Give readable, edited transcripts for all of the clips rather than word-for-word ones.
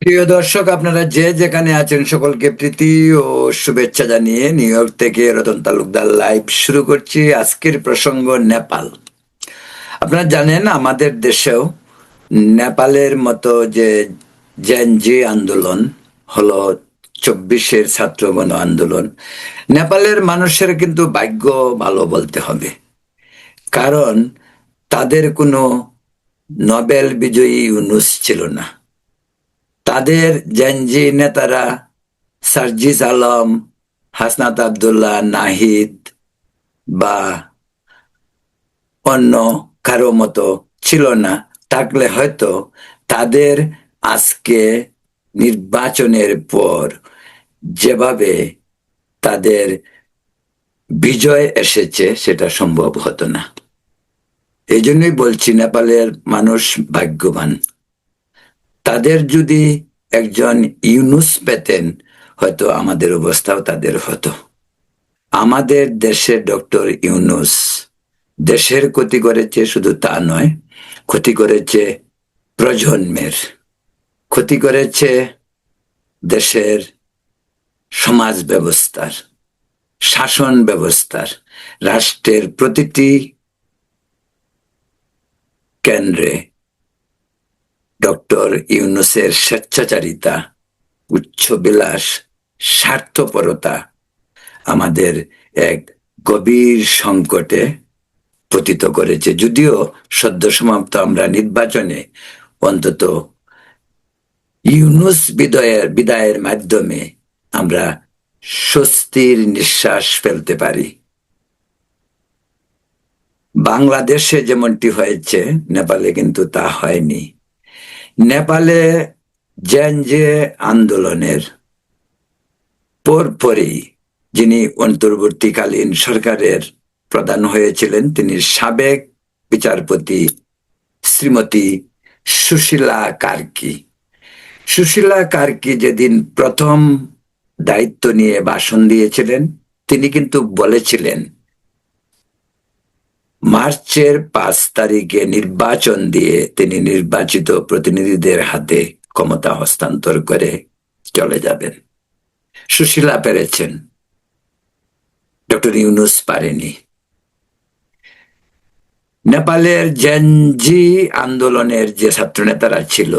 প্রিয় দর্শক, আপনারা যে যেখানে আছেন সকলকে প্রীতি ও শুভেচ্ছা জানিয়ে নিউ ইয়র্ক থেকে রতন তালুকদার লাইভ শুরু করছি। আজকের প্রসঙ্গ নেপাল। আপনারা জানেন আমাদের দেশেও নেপালের মতো যে জেনজি আন্দোলন হলো, 24-এর ছাত্র গণ আন্দোলন। নেপালের মানুষের কিন্তু ভাগ্য ভালো বলতে হবে, কারণ তাদের কোনো নোবেল বিজয়ী ইউনূস ছিল না। তাদের জেনজি নেতারা সার্জিস আলম, হাসনাত আব্দুল্লাহ, নাহিদ বা অন্য কারো মতো ছিল না। থাকলে হয়তো তাদের আজকে নির্বাচনের পর যেভাবে তাদের বিজয় এসেছে সেটা সম্ভব হতো না। এই জন্যই বলছি নেপালের মানুষ ভাগ্যবান। তাদের যদি একজন ইউনূস পেতেন, হয়তো আমাদের অবস্থাও তাদের হতো। আমাদের দেশে ডক্টর ইউনূস দেশের ক্ষতি করেছে, শুধু তা নয়, ক্ষতি করেছে প্রজন্মের, ক্ষতি করেছে দেশের সমাজ ব্যবস্থার, শাসন ব্যবস্থার। রাষ্ট্রের প্রতিটি কেন্দ্রে ডক্টর ইউনূসের স্বেচ্ছাচারিতা, উচ্চবিলাস, স্বার্থপরতা আমাদের এক গভীর সংকটে পতিত করেছে। যদিও সদ্য সমাপ্ত আমরা নির্বাচনে অন্তত ইউনূস বিদায়ের মাধ্যমে আমরা স্বস্তির নিঃশ্বাস ফেলতে পারি। বাংলাদেশে যেমনটি হয়েছে, নেপালে কিন্তু তা হয়নি। নেপালে জেনজে আন্দোলনের পরপরই যিনি অন্তর্বর্তীকালীন সরকারের প্রধান হয়েছিলেন, তিনি সাবেক বিচারপতি শ্রীমতী সুশীলা কার্কি। সুশীলা কার্কি যেদিন প্রথম দায়িত্ব নিয়ে ভাষণ দিয়েছিলেন, তিনি কিন্তু বলেছিলেন মার্চের 5 তারিখে নির্বাচন দিয়ে তিনি নির্বাচিত প্রতিনিধিদের হাতে ক্ষমতা হস্তান্তর করে চলে যাবেন। সুশীলা পেরেছেন, ডক্টর ইউনূস পারেনি। নেপালের জেনজি আন্দোলনের যে ছাত্রনেতারা ছিল,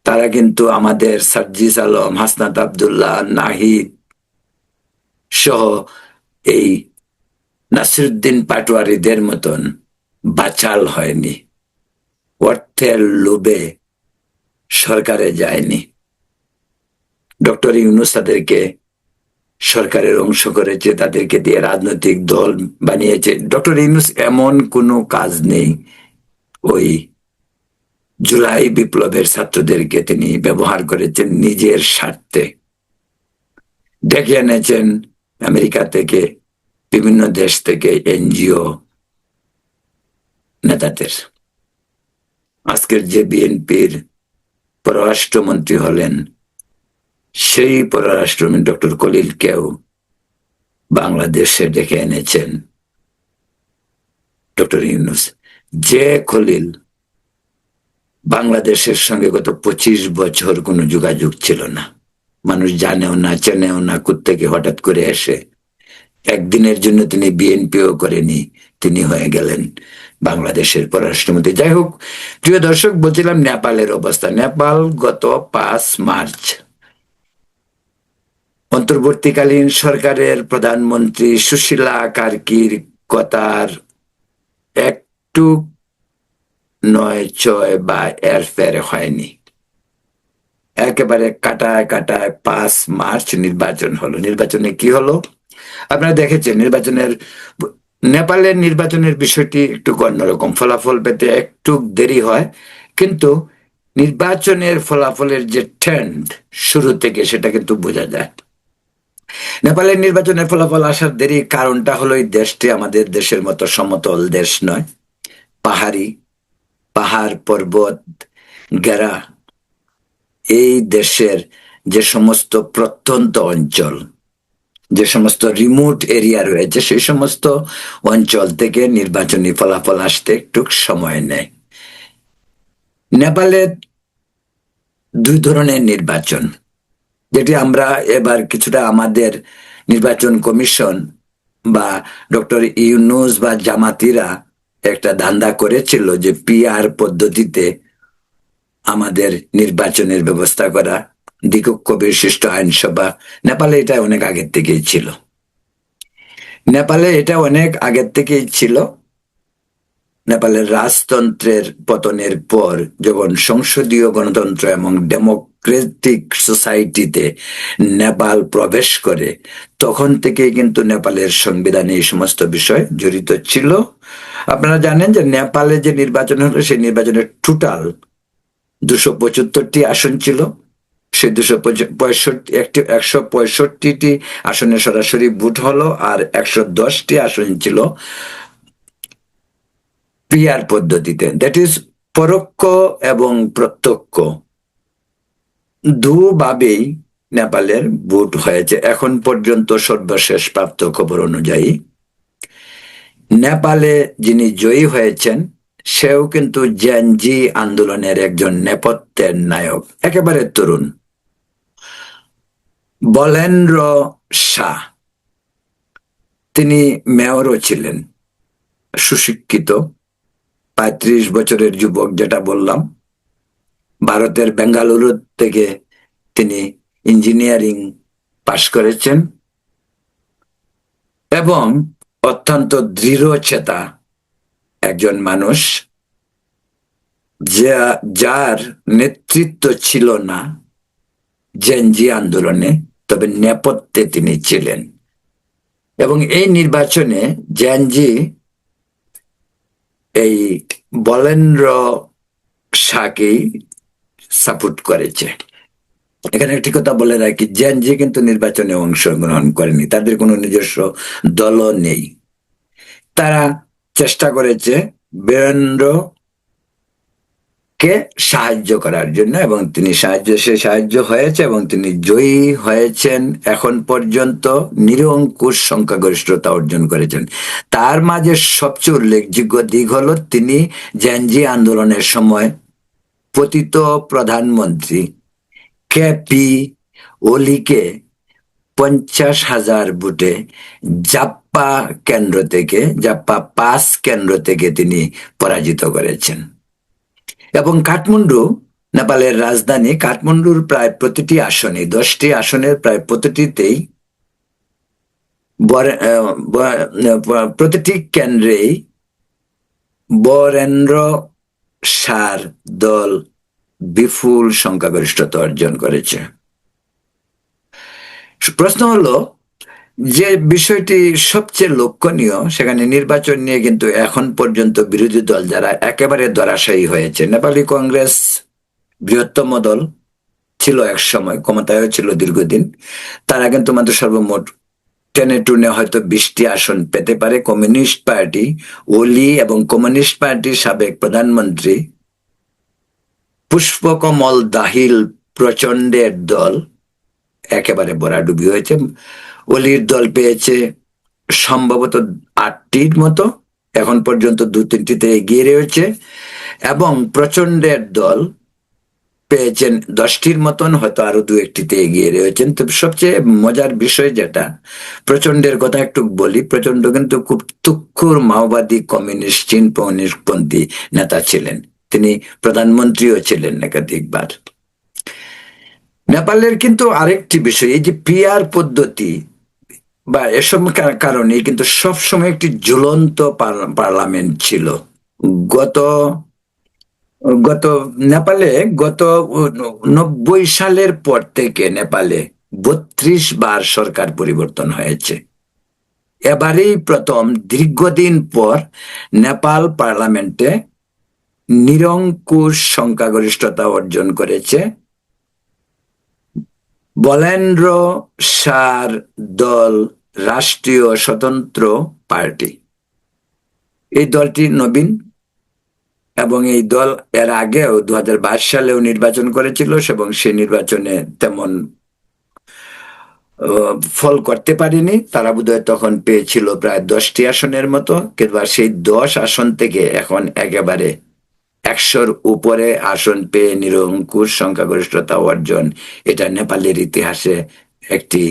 তারা কিন্তু আমাদের সার্জিস আলম, হাসনাত আব্দুল্লাহ, নাহিদ সহ এই নাসিরুদ্দিন পাটোয়ারিদের মতন বাচাল হয়নি, অর্থের লোভে সরকারে যায়নি। ডক্টর ইউনূস তাদেরকে সরকারের অংশ করেছে, তাদেরকে দিয়ে রাজনৈতিক দল বানিয়েছে। ডক্টর ইউনূস এমন কোনো কাজ নেই, ওই জুলাই বিপ্লবের ছাত্রদেরকে তিনি ব্যবহার করেছেন নিজের স্বার্থে। ডেকে এনেছেন আমেরিকা থেকে, বিভিন্ন দেশ থেকে এনজিও নেতাদের। আজকের যে বিএনপির পররাষ্ট্রমন্ত্রী হলেন, সেই পররাষ্ট্রমন্ত্রী ডক্টর খলিলকেও বাংলাদেশে ডেকে এনেছেন ডক্টর ইউনূস। যে খলিল বাংলাদেশের সঙ্গে গত 25 বছর কোনো যোগাযোগ ছিল না, মানুষ জানেও না, চেনেও না, কোত্থেকে হঠাৎ করে এসে একদিনের জন্য তিনি বিএনপিও করেনি, তিনি হয়ে গেলেন বাংলাদেশের পররাষ্ট্রমন্ত্রী। যাই হোক, প্রিয় দর্শক, বলছিলাম নেপালের অবস্থা। নেপাল গত 5 মার্চ অন্তর্বর্তীকালীন সরকারের প্রধানমন্ত্রী সুশীলা কার্কির কথার একটু নয় ছয় বা এর ফের হয়নি, একেবারে কাটায় কাটায় 5 মার্চ নির্বাচন হলো। নির্বাচনে কি হলো আপনারা দেখেছেন। নেপালের নির্বাচনের বিষয়টি একটু অন্যরকম, ফলাফল পেতে একটু দেরি হয়, কিন্তু নির্বাচনের ফলাফলের যে ট্রেন্ড শুরু থেকে সেটা কিন্তু বোঝা যায়। নেপালের নির্বাচনের ফলাফল আসার দেরি কারণটা হলো এই দেশটি আমাদের দেশের মতো সমতল দেশ নয়, পাহাড়ি, পাহাড় পর্বত ঘেরা। এই দেশের যে সমস্ত প্রত্যন্ত অঞ্চল, যে সমস্ত রিমোট এরিয়া রয়েছে, সেই সমস্ত অঞ্চল থেকে নির্বাচনী ফলাফল আসতে একটু সময় নেয়। নেপালের দুই ধরনের নির্বাচন, যেটি আমরা এবার কিছুটা আমাদের নির্বাচন কমিশন বা ডক্টর ইউনূস বা জামাতিরা একটা ধান্দা করেছিল যে পিআর পদ্ধতিতে আমাদের নির্বাচনের ব্যবস্থা করা, দ্বিকক্ষ বিশিষ্ট আইনসভা। নেপালে এটা অনেক আগের থেকেই ছিল। নেপালে এটা অনেক আগের থেকেই ছিল। নেপালের রাজতন্ত্রের পতনের পর যখন সংসদীয় গণতন্ত্র এবং ডেমোক্রেটিক সোসাইটিতে নেপাল প্রবেশ করে, তখন থেকেই কিন্তু নেপালের সংবিধানে এই সমস্ত বিষয় জড়িত ছিল। আপনারা জানেন যে নেপালে যে নির্বাচন হলো, সেই নির্বাচনের টোটাল 275টি আসন ছিল। সেই 165টি আসনে সরাসরি ভোট হলো, আর 110টি আসন ছিল পিআর পদ্ধতিতে, দ্যাট ইজ পরোক্ষ এবং প্রত্যক্ষ দুভাবেই নেপালের ভোট হয়েছে এখন পর্যন্ত। সর্বশেষ প্রাপ্ত খবর অনুযায়ী নেপালে যিনি জয়ী হয়েছেন সেও কিন্তু জেনজি আন্দোলনের একজন নেপথ্যের নায়ক, একেবারে তরুণ, বলেন্দ্র শাহ। তিনি মেয়রও ছিলেন, সুশিক্ষিত, 35 বছরের যুবক, যেটা বললাম। ভারতের বেঙ্গালুরু থেকে তিনি ইঞ্জিনিয়ারিং পাশ করেছেন এবং অত্যন্ত দৃঢ়চেতা একজন মানুষ, যার নেতৃত্ব ছিল না জেনজি আন্দোলনে, তবে নেপথ্যে তিনি ছিলেন। এবং এই নির্বাচনে জেনজি এই বলেন্দ্র শাহকেই সাপোর্ট করেছে। এখানে একটি কথা বলে রাখি, জেনজি কিন্তু নির্বাচনে অংশগ্রহণ করেনি, তাদের কোনো নিজস্ব দলও নেই। তারা চেষ্টা করেছে বীরেন্দ্র কে সাহায্য করার জন্য, এবং সে সাহায্য হয়েছে এবং তিনি জয়ী হয়েছেন। এখন পর্যন্ত নিরঙ্কুশ সংখ্যাগরিষ্ঠতা অর্জন করেছেন। তার মাঝে সবচেয়ে উল্লেখযোগ্য দিক হলো তিনি জেনজি আন্দোলনের সময় পতিত প্রধানমন্ত্রী কেপি ওলিকে 50,000 ভোটে জাপ্পা পাস কেন্দ্র থেকে তিনি পরাজিত করেছেন। এবং কাঠমান্ডু, নেপালের রাজধানী কাঠমান্ডুর প্রায় প্রতিটি আসনে, 10টি আসনের প্রায় প্রতিটিতেই, প্রতিটি কেন্দ্রেই বরেন্দ্র শাহর দল বিপুল সংখ্যাগরিষ্ঠতা অর্জন করেছে। প্রশ্ন হলো যে বিষয়টি সবচেয়ে লক্ষণীয়, সেখানে নির্বাচন নিয়ে কিন্তু এখন পর্যন্ত বিরোধী দল যারা একেবারে ধরাশায়ী হয়েছে, নেপালি কংগ্রেস বৃহত্তম দল ছিল, এক সময় ক্ষমতায়ও ছিল দীর্ঘদিন, তারা কিন্তু মাত্র সর্বমোট টেনে টুনে হয়তো 20টি আসন পেতে পারে। কমিউনিস্ট পার্টি, ওলি এবং কমিউনিস্ট পার্টির সাবেক প্রধানমন্ত্রী পুষ্পকমল দাহিল প্রচন্ডের দল একেবারে ভরাডুবি হয়েছে। ওলির দল পেয়েছে সম্ভবত 8টির মতো, এখন পর্যন্ত 2-3টিতে এগিয়ে রয়েছে, এবং প্রচন্ডের দল পেয়েছেন 10টির মতন, হয়তো আরো 2-1টিতে এগিয়ে রয়েছেন। তো সবচেয়ে মজার বিষয় যেটা, প্রচন্ডের কথা একটু বলি। প্রচন্ড কিন্তু খুব তুক্ষুর মাওবাদী কমিউনিস্ট চীনপন্থী নেতা ছিলেন, তিনি প্রধানমন্ত্রীও ছিলেন একাধিকবার। নেপালের কিন্তু আরেকটি বিষয়, এই যে পিআর পদ্ধতি বা এসব কারণে কিন্তু সবসময় একটি ঝুলন্ত পার্লামেন্ট ছিল। গত গত নেপালে গত 90 সালের পর থেকে নেপালে 32 বার সরকার পরিবর্তন হয়েছে। এবারেই প্রথম দীর্ঘদিন পর নেপাল পার্লামেন্টে নিরঙ্কুশ সংখ্যাগরিষ্ঠতা অর্জন করেছে বলেন্দ্র শাহর দল, রাষ্ট্রীয় স্বতন্ত্র পার্টি। এই দলটি নবীন, এবং এই দল এর আগেও 2022 সালেও নির্বাচন করেছিল, এবং সেই নির্বাচনে তেমন ফল করতে পারেনি। তারা বোধহয় তখন পেয়েছিল প্রায় 10টি আসনের মতো, কিন্তু সেই 10 আসন থেকে এখন একেবারে 100-র উপরে আসন পেয়ে নিরঙ্কুশ সংখ্যাগরিষ্ঠতা অর্জন, এটা নেপালের ইতিহাসে একটি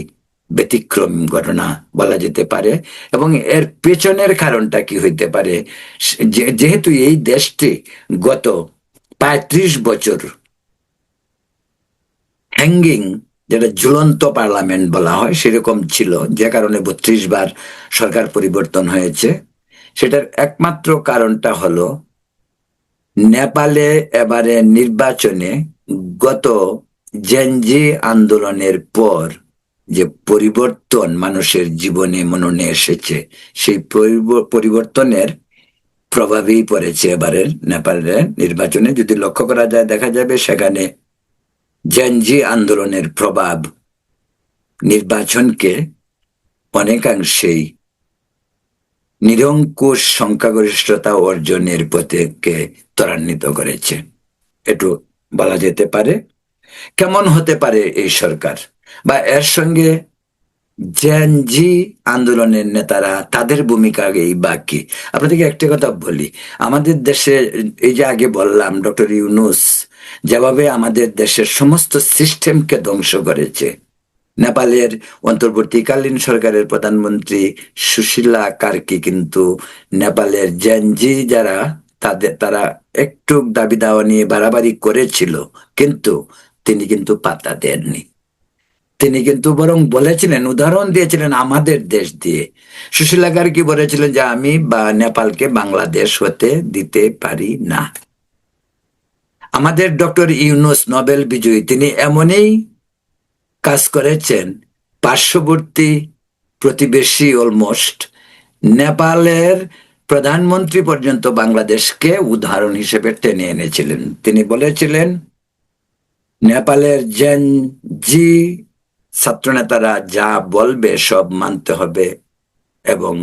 ব্যতিক্রম ঘটনা বলা যেতে পারে। এবং এর পেছনের কারণটা কি হইতে পারে, যেহেতু এই দেশটি গত 35 বছর হ্যাঙ্গিং, যেটা ঝুলন্ত পার্লামেন্ট বলা হয় সেরকম ছিল, যে কারণে 32 বার সরকার পরিবর্তন হয়েছে। সেটার একমাত্র কারণটা হলো নেপালে এবারে নির্বাচনে গত জেনজি আন্দোলনের পর যে পরিবর্তন মানুষের জীবনে মননে এসেছে, সেই পরিবর্তনের প্রভাবেই পড়েছে এবারের নেপালের নির্বাচনে। যদি লক্ষ্য করা যায়, দেখা যাবে সেখানে জেনজি আন্দোলনের প্রভাব নির্বাচনকে অনেকাংশেই নিরঙ্কুশ সংখ্যাগরিষ্ঠতা অর্জনের পথে ত্বরান্বিত করেছে, একটু বলা যেতে পারে। কেমন হতে পারে এই সরকার, বা এর সঙ্গে জেনজি আন্দোলনের নেতারা, তাদের ভূমিকা এই বা কি? আপনাদেরকে একটা কথা বলি, আমাদের দেশে এই যে আগে বললাম ডক্টর ইউনূস যেভাবে আমাদের দেশের সমস্ত সিস্টেমকে ধ্বংস করেছে, নেপালের অন্তর্বর্তীকালীন সরকারের প্রধানমন্ত্রী সুশীলা কার্কি কিন্তু নেপালের জেনজি যারা, তারা একটু দাবি দাওয়া নিয়ে বাড়াবাড়ি করেছিল, কিন্তু তিনি কিন্তু পাত্তা দেননি। তিনি কিন্তু বরং বলেছিলেন, উদাহরণ দিয়েছিলেন আমাদের দেশ দিয়ে। সুশীলা কার্কি বলেছিলেন যে আমি নেপালকে বাংলাদেশ হতে দিতে পারি না। আমাদের ডক্টর ইউনূস নোবেল বিজয়ী, তিনি এমনই কাজ করেছেন, পার্শ্ববর্তী প্রতিবেশী অলমোস্ট নেপালের প্রধানমন্ত্রী পর্যন্ত বাংলাদেশকে উদাহরণ হিসেবে টেনে এনেছিলেন। তিনি বলেছিলেন নেপালের জেন জি ছাত্রনেতারা যা বলবে সব মানতে হবে এবং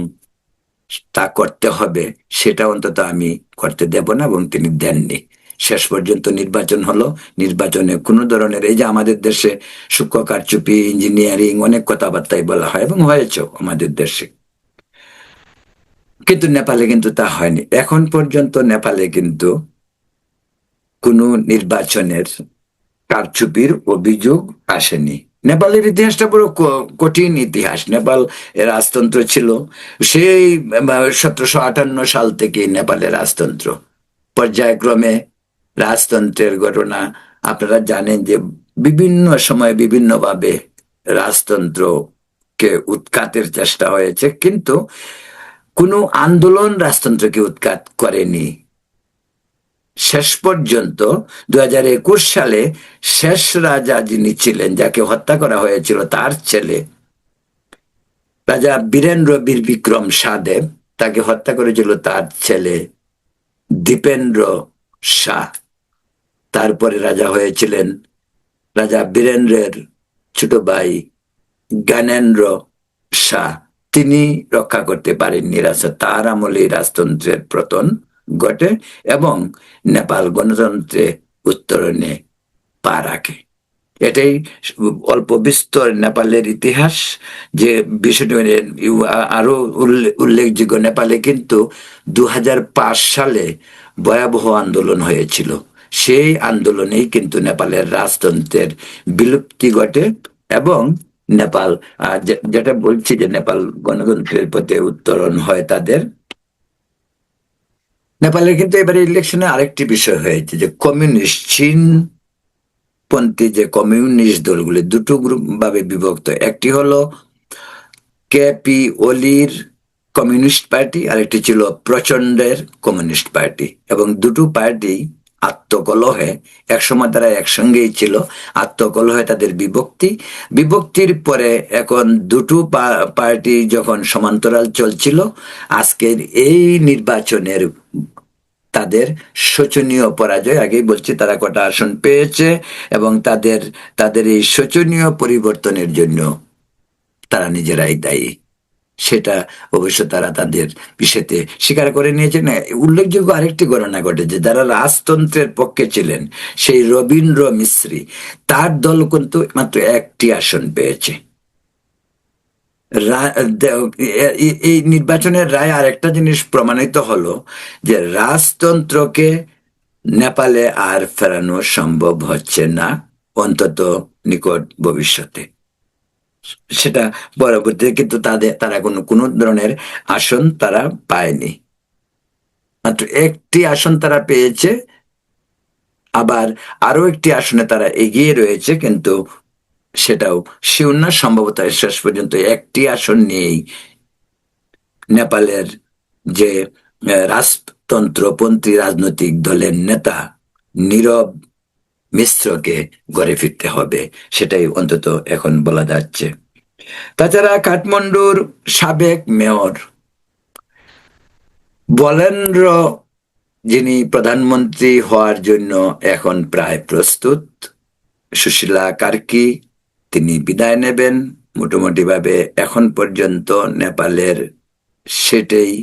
তা করতে হবে, সেটা অন্তত আমি করতে দেব না, এবং তিনি দেননি। শেষ পর্যন্ত নির্বাচন হলো, নির্বাচনে কোনো ধরনের, এই যে আমাদের দেশে সূক্ষ্ম কারচুপি, ইঞ্জিনিয়ারিং, অনেক কথাবার্তাই বলা হয় এবং হয়েছে আমাদের দেশে, কিন্তু নেপালে কিন্তু তা হয়নি। এখন পর্যন্ত নেপালে কিন্তু কোনো নির্বাচনের কারচুপির অভিযোগ আসেনি। নেপালের ইতিহাসটা বড় কঠিন ইতিহাস। নেপাল এর রাজতন্ত্র ছিল সেই 1758 সাল থেকে নেপালের রাজতন্ত্র। পর্যায়ক্রমে রাজতন্ত্রের ঘটনা আপনারা জানেন যে বিভিন্ন সময় বিভিন্নভাবে রাজতন্ত্রকে উৎখাতের চেষ্টা হয়েছে, কিন্তু কোনো আন্দোলন রাজতন্ত্রকে উৎখাত করেনি। শেষ পর্যন্ত 2021 সালে শেষ রাজা যিনি ছিলেন, যাকে হত্যা করা হয়েছিল, তার ছেলে রাজা বীরেন্দ্র বীর বিক্রম সাদেব, তাকে হত্যা করেছিল তার ছেলে দীপেন্দ্র শাহ। তারপরে রাজা হয়েছিলেন রাজা বীরেন্দ্রের ছোট ভাই জ্ঞানেন্দ্র শাহ। তিনি রক্ষা করতে পারেননি রাজা, তার আমলে রাজতন্ত্রের পতন ঘটে এবং নেপাল গণতন্ত্রে উত্তরণে পা রাখে। এটাই অল্প বিস্তর নেপালের ইতিহাস। যে বিষয়টি আরো উল্লেখযোগ্য, নেপালে কিন্তু 2005 সালে ভয়াবহ আন্দোলন হয়েছিল। সেই আন্দোলনেই কিন্তু নেপালের রাজতন্ত্রের বিলুপ্তি ঘটে এবং নেপাল, যেটা বলছি যে নেপাল গণতন্ত্রের পথে উত্তরণ হয় তাদের। নেপালের কিন্তু এবারে ইলেকশনে আরেকটি বিষয় হয়েছে যে কমিউনিস্ট, চীন পন্থী যে কমিউনিস্ট দলগুলি দুটো গ্রুপ ভাবে বিভক্ত। একটি হলো কেপি ওলির কমিউনিস্ট পার্টি, আরেকটি ছিল প্রচন্ডের কমিউনিস্ট পার্টি, এবং দুটো পার্টি আত্মকলহে, একসময় তারা একসঙ্গেই ছিল, আত্মকলহে তাদের বিভক্তির পরে এখন দুটো পার্টি যখন সমান্তরাল চলছিল, আজকের এই নির্বাচনের তাদের শোচনীয় পরাজয়, আগেই বলছি তারা কটা আসন পেয়েছে, এবং তাদের তাদের এই শোচনীয় পরিবর্তনের জন্য তারা নিজেরাই দায়ী। সেটা অবশ্য তারা তাদের বিষয়তে স্বীকার করে নিয়েছে। না, উল্লেখযোগ্য আরেকটি ঘটনা ঘটেছে, যারা রাজতন্ত্রের পক্ষে ছিলেন সেই রবীন্দ্র মিস্ত্রি, তার দল কিন্তু মাত্র একটি আসন পেয়েছে। এই নির্বাচনের রায় আরেকটা জিনিস প্রমাণিত হলো যে রাজতন্ত্রকে নেপালে আর ফেরানো সম্ভব হচ্ছে না, অন্তত নিকট ভবিষ্যতে। সেটা পরবর্তীতে কিন্তু তারা কোনো কোনো ধরনের আসন তারা পায়নি, মাত্র একটি আসন তারা পেয়েছে। আবার আরো একটি আসনে তারা এগিয়ে রয়েছে, কিন্তু সেটাও শিওর না, সম্ভবত শেষ পর্যন্ত একটি আসন নিয়েই নেপালের যে রাজতন্ত্রপন্থী রাজনৈতিক দলের নেতা নীরব মিশ্রকে ঘরে ফিরতে হবে, সেটাই অন্তত এখন বলা যাচ্ছে। তাছাড়া কাঠমান্ডুর সাবেক মেয়র বলেন্দ্র, যিনি প্রধানমন্ত্রী হওয়ার জন্য এখন প্রায় প্রস্তুত, সুশীলা কার্কি, তিনি বিদায় নেবেন মোটামুটি ভাবে। এখন পর্যন্ত নেপালের সেটাই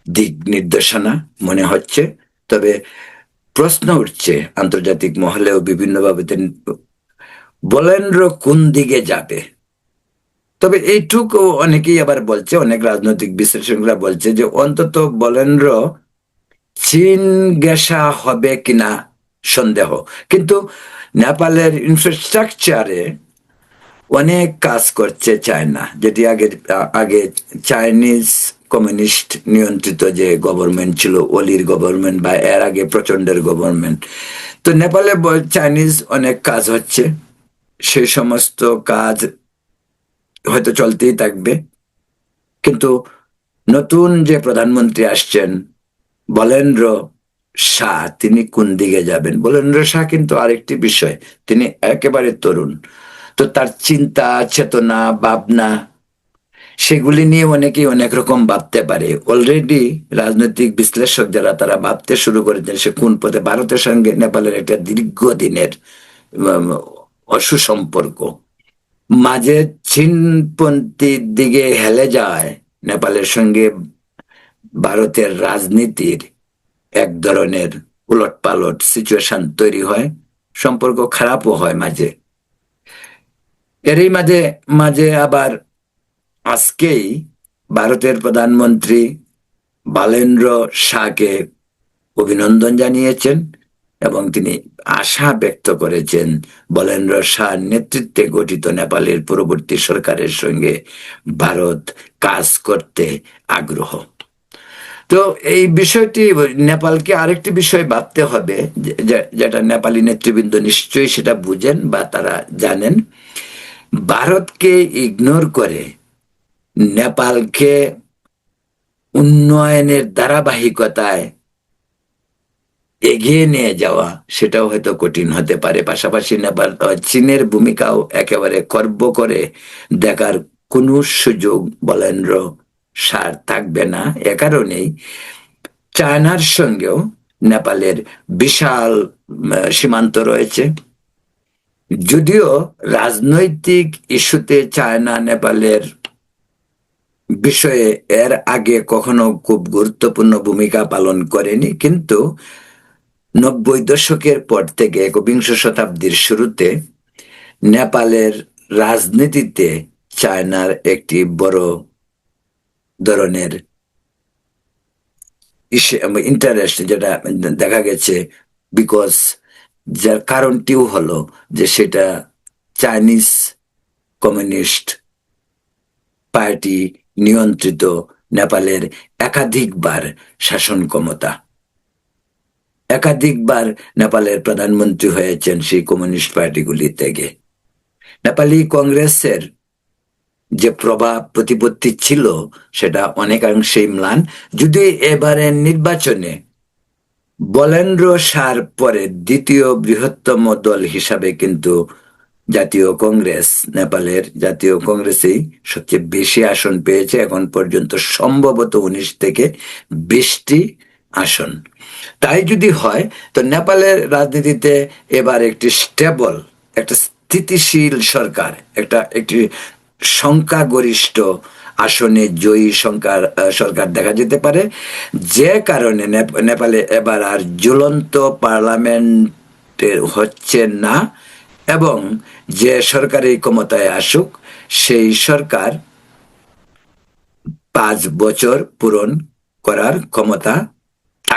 দিক নির্দেশনা মনে হচ্ছে। তবে প্রশ্ন উঠছে আন্তর্জাতিক মহলেও বিভিন্নভাবে, বলেন্দ্র কোন দিকে যাবে। তবে এইটুকু অনেকেই আবার বলছে, অনেক রাজনৈতিক বিশ্লেষকরা বলছে যে অন্তত বলেন্দ্র চীন গেসা হবে কিনা সন্দেহ। কিন্তু নেপালের ইনফ্রাস্ট্রাকচারে অনেক কাজ করছে চায়না, যেটি আগে আগে চাইনিজ কমিউনিস্ট নিয়ন্ত্রিত যে গভর্নমেন্ট ছিল, অলির গভর্নমেন্ট বা এর আগে প্রচন্ডের গভর্নমেন্ট। তো নেপালে চাইনিজ অনেক কাজ হচ্ছে, সেই সমস্ত কাজ হয়তো চলতেই থাকবে। কিন্তু নতুন যে প্রধানমন্ত্রী আসছেন বলেন্দ্র শাহ, তিনি কোন দিকে যাবেন? বলেন্দ্র শাহ কিন্তু আরেকটি বিষয়, তিনি একেবারে তরুণ, তো তার চিন্তা চেতনা ভাবনা সেগুলি নিয়ে অনেকেই অনেক রকম ভাবতে পারে। অলরেডি রাজনৈতিক বিশ্লেষক যারা, তারা ভাবতে শুরু করেছেন সে কোন পথে। ভারতের সঙ্গে নেপালের একটা দীর্ঘদিনের উম, অসুসম্পর্ক, মাঝে চীনপন্থীর দিকে হেলে যায় নেপালের সঙ্গে ভারতের রাজনীতির এক ধরনের উলটপালট সিচুয়েশন তৈরি হয়, সম্পর্ক খারাপও হয় মাঝে। এরই মাঝে মাঝে আবার আজকেই ভারতের প্রধানমন্ত্রী বালেন্দ্র শাহকে অভিনন্দন জানিয়েছেন এবং তিনি আশা ব্যক্ত করেছেন বলেন্দ্র শাহ নেতৃত্বে গঠিত নেপালের পরবর্তী সরকারের সঙ্গে ভারত কাজ করতে আগ্রহ। তো এই বিষয়টি নেপালকে আরেকটি বিষয় ভাবতে হবে, যেটা নেপালি নেতৃবৃন্দ নিশ্চয়ই সেটা বুঝেন বা তারা জানেন। ভারতকে ইগনোর করে নেপালকে উন্নয়নের ধারাবাহিকতায় এগিয়ে নিয়ে যাওয়া, সেটাও হয়তো কঠিন হতে পারে। পাশাপাশি নেপাল চীনের ভূমিকাও একেবারে খর্ব করে দেখার কোনো সুযোগ বলেন্দ্র সার থাকবে না। এ কারণেই চায়নার সঙ্গেও নেপালের বিশাল সীমান্ত রয়েছে। যদিও রাজনৈতিক ইস্যুতে চায়না নেপালের বিষয়ে এর আগে কখনো খুব গুরুত্বপূর্ণ ভূমিকা পালন করেনি, কিন্তু 90 দশকের পর থেকে একবিংশ শতাব্দীর শুরুতে নেপালের রাজনীতিতে চায়নার একটি বড় ধরনের ইন্টারেস্ট, যেটা দেখা গেছে। বিকজ যার কারণটিও হলো যে সেটা চাইনিজ কমিউনিস্ট পার্টি নিয়ন্ত্রিত নেপালের একাধিকবার শাসন ক্ষমতা, একাধিকবার নেপালের প্রধানমন্ত্রী হয়েছেন সেই কমিউনিস্ট পার্টিগুলি থেকে। নেপালি কংগ্রেসের যে প্রভাব প্রতিপত্তি ছিল সেটা অনেকাংশেই ম্লান। যদি এবারের নির্বাচনে বলেন্দ্র শাহর পরে দ্বিতীয় বৃহত্তম দল হিসাবে কিন্তু জাতীয় কংগ্রেস, নেপালের জাতীয় কংগ্রেসেই সবচেয়ে বেশি আসন পেয়েছে এখন পর্যন্ত, সম্ভবত 19 থেকে 20টি আসন। তাই যদি হয় তো নেপালের রাজনীতিতে এবার একটি স্টেবল, একটা স্থিতিশীল সরকার, একটি সংখ্যাগরিষ্ঠ আসনে জয়ী সরকার দেখা যেতে পারে। যে কারণে নেপালে এবার আর ঝুলন্ত পার্লামেন্ট হচ্ছে না, এবং যে সরকারি ক্ষমতায় আসুক সেই সরকার 5 বছর পূরণ করার ক্ষমতা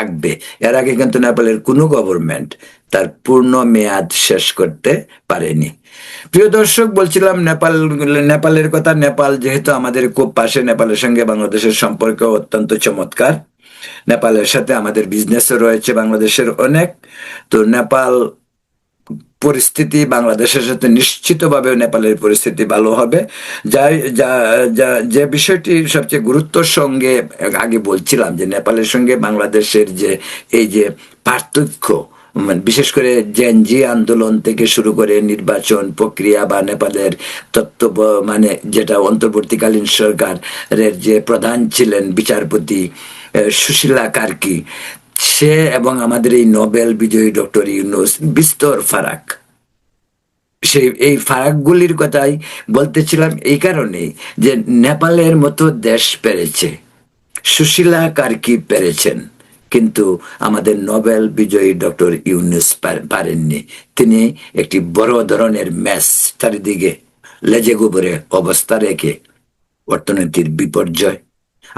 থাকবে। এর আগে কিন্তু নেপালের কোনো গভর্নমেন্ট তার পূর্ণ মেয়াদ শেষ করতে পারেনি। প্রিয় দর্শক, বলছিলাম নেপালের কথা। নেপাল যেহেতু আমাদের খুব পাশে, নেপালের সঙ্গে বাংলাদেশের সম্পর্ক অত্যন্ত চমৎকার। নেপালের সাথে আমাদের বিজনেসও রয়েছে বাংলাদেশের অনেক। তো নেপাল পরিস্থিতি বাংলাদেশের সাথে নিশ্চিতভাবে নেপালের পরিস্থিতি ভালো হবে। যাই যা যা যে বিষয়টি সবচেয়ে গুরুত্বর সঙ্গে আগে বলছিলাম, যে নেপালের সঙ্গে বাংলাদেশের যে এই যে পার্থক্য, বিশেষ করে জেনজি আন্দোলন থেকে শুরু করে নির্বাচন প্রক্রিয়া বা নেপালের তত্ত্ব, মানে যেটা অন্তর্বর্তীকালীন সরকারের যে প্রধান ছিলেন বিচারপতি সুশীলা কার্কি, সে এবং আমাদের এই নোবেল বিজয়ী ডক্টর ইউনূস, বিস্তর ফারাক। সেই এই ফারাকগুলির কথাই বলতেছিলাম এই কারণেই যে নেপালের মতো দেশ পেরেছে, সুশীলা কার্কি পেরেছেন, কিন্তু আমাদের নোবেল বিজয়ী ডক্টর ইউনূস পারেননি। তিনি একটি বড় ধরনের ম্যাচ চারিদিকে লেজে গোবরে অবস্থা রেখে অর্থনীতির বিপর্যয়,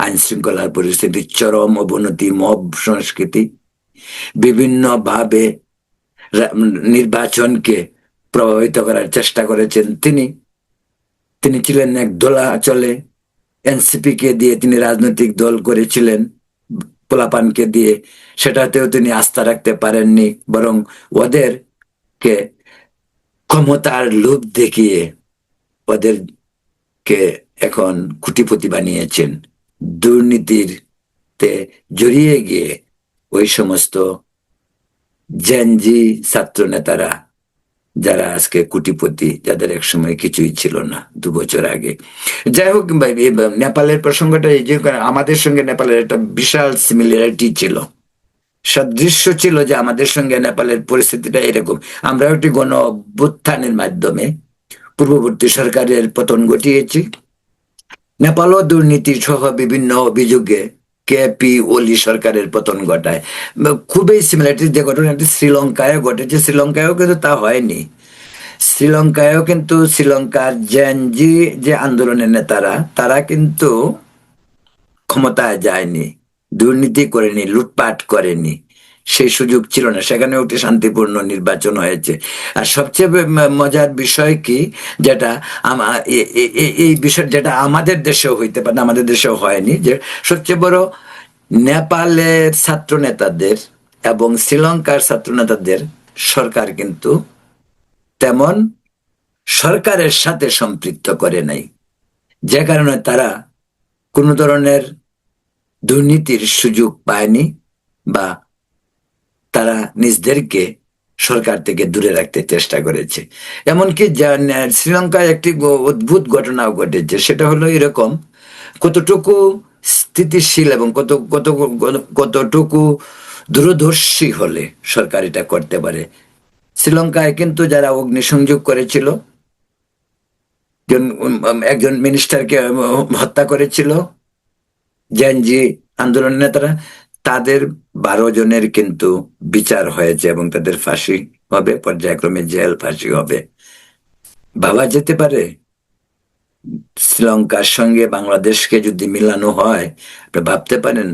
আইন শৃঙ্খলার পরিস্থিতির চরম অবনতি, মব সংস্কৃতি, বিভিন্নভাবে নির্বাচনকে প্রভাবিত করার চেষ্টা করেছেন তিনি। তিনি ছিলেন এক দোলা চলে, এনসিপি কে দিয়ে তিনি রাজনৈতিক দল করেছিলেন পোলাপানকে দিয়ে, সেটাতেও তিনি আস্থা রাখতে পারেননি, বরং ওদেরকে ক্ষমতার লোভ দেখিয়ে ওদেরকে এখন কুটিপতি বানিয়েছেন। দুর্নীতিতে জড়িয়ে গিয়ে ওই সমস্ত জেনজি ছাত্র নেতারা, যারা আজকে কুটিপতি, যাদের এক সময় কিছুই ছিল না 2 বছর আগে। যাই হোক, নেপালের প্রসঙ্গটা এই যে আমাদের সঙ্গে নেপালের একটা বিশাল সিমিলারিটি ছিল, সাদৃশ্য ছিল, যে আমাদের সঙ্গে নেপালের পরিস্থিতিটা এরকম। আমরা একটি গণ অভ্যুত্থানের মাধ্যমে পূর্ববর্তী সরকারের পতন ঘটিয়েছি। নেপালও দুর্নীতি সহ বিভিন্ন অভিযোগে কেপি ওলি সরকারের পতন ঘটায়। খুবই সিমিলারিটি, যে ঘটনাটি শ্রীলঙ্কায় ঘটেছে, শ্রীলঙ্কায়ও কিন্তু তা হয়নি। শ্রীলঙ্কায়ও কিন্তু শ্রীলঙ্কার জেনজি যে আন্দোলনের নেতারা, তারা কিন্তু ক্ষমতায় যায়নি, দুর্নীতি করেনি, লুটপাট করেনি, সেই সুযোগ ছিল না। সেখানে একটি শান্তিপূর্ণ নির্বাচন হয়েছে। আর সবচেয়ে মজার বিষয় কি, যেটা এই বিষয় যেটা আমাদের দেশেও হইতে পারে, আমাদের দেশেও হয়নি, যে সবচেয়ে বড়, নেপালের ছাত্র নেতাদের এবং শ্রীলঙ্কার ছাত্র নেতাদের সরকার কিন্তু তেমন সরকারের সাথে সম্পৃক্ত করে নাই, যে কারণে তারা কোনো ধরনের দুর্নীতির সুযোগ পায়নি, বা তারা নিজদেরকে সরকার থেকে দূরে রাখতে চেষ্টা করেছে। এমনকি শ্রীলঙ্কায় একটি অদ্ভুত ঘটনাও ঘটেছে, সেটা হলো এরকম, কতটুকু স্থিতিশীল এবং কতটুকু দূরদর্শী হলে সরকার এটা করতে পারে। শ্রীলঙ্কায় কিন্তু যারা অগ্নিসংযোগ করেছিল, একজন মিনিস্টারকে হত্যা করেছিল জেনজি আন্দোলনের নেতারা, তাদের 12 জনের কিন্তু বিচার হয়েছে এবং তাদের ফাঁসি হবে, পর্যায়ক্রমে জেল, ফাঁসি হবে। ভাবা যেতে পারে শ্রীলঙ্কার সঙ্গে বাংলাদেশকে যদি মিলানো হয়, ভাবতে পারেন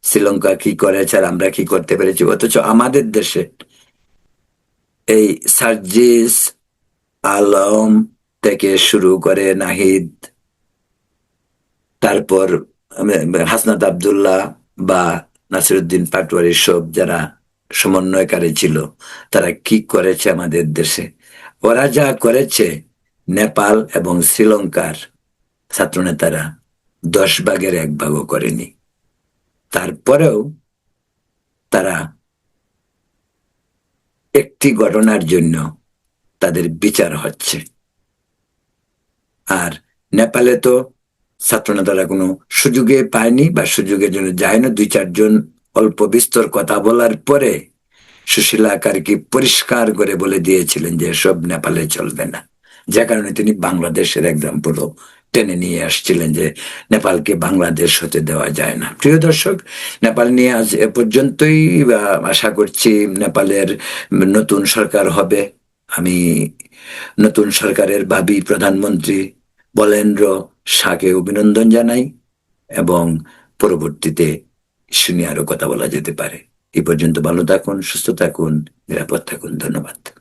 শ্রীলঙ্কা কি করেছে আর আমরা কি করতে পেরেছি। অথচ আমাদের দেশে এই সার্জিস আলম থেকে শুরু করে নাহিদ, তারপর হাসনাত আব্দুল্লাহ বা নাসিরুদ্দিন পাটোয়ারি, সব যারা সমন্বয়কারী ছিল, তারা কি করেছে আমাদের দেশে। ওরা যা করেছে, নেপাল এবং শ্রীলঙ্কার ছাত্রনেতারা 10 ভাগের 1 ভাগও করেনি। তারপরেও তারা একটি ঘটনার জন্য তাদের বিচার হচ্ছে। আর নেপালে তো ছাত্রনেতারা কোনো সুযোগে পায়নি, বা সুযোগের জন্য যায় না। 2-4 জন অল্প বিস্তর কথা বলার পরে সুশীলা কার্কি পরিষ্কার করে বলে দিয়েছিলেন যে সব নেপালে চলবে না, যে কারণে তিনি বাংলাদেশের এক্সাম্পলও টেনে নিয়ে আসছিলেন, যে নেপালকে বাংলাদেশ হতে দেওয়া যায় না। প্রিয় দর্শক, নেপাল নিয়ে আজ এ পর্যন্তই। আশা করছি নেপালের নতুন সরকার হবে। আমি নতুন সরকারের ভাবি প্রধানমন্ত্রী বলেন্দ্র শাহকে অভিনন্দন জানাই, এবং পরবর্তীতে শুনে আরো কথা বলা যেতে পারে। এই পর্যন্ত ভালো থাকুন, সুস্থ থাকুন, নিরাপদ থাকুন। ধন্যবাদ।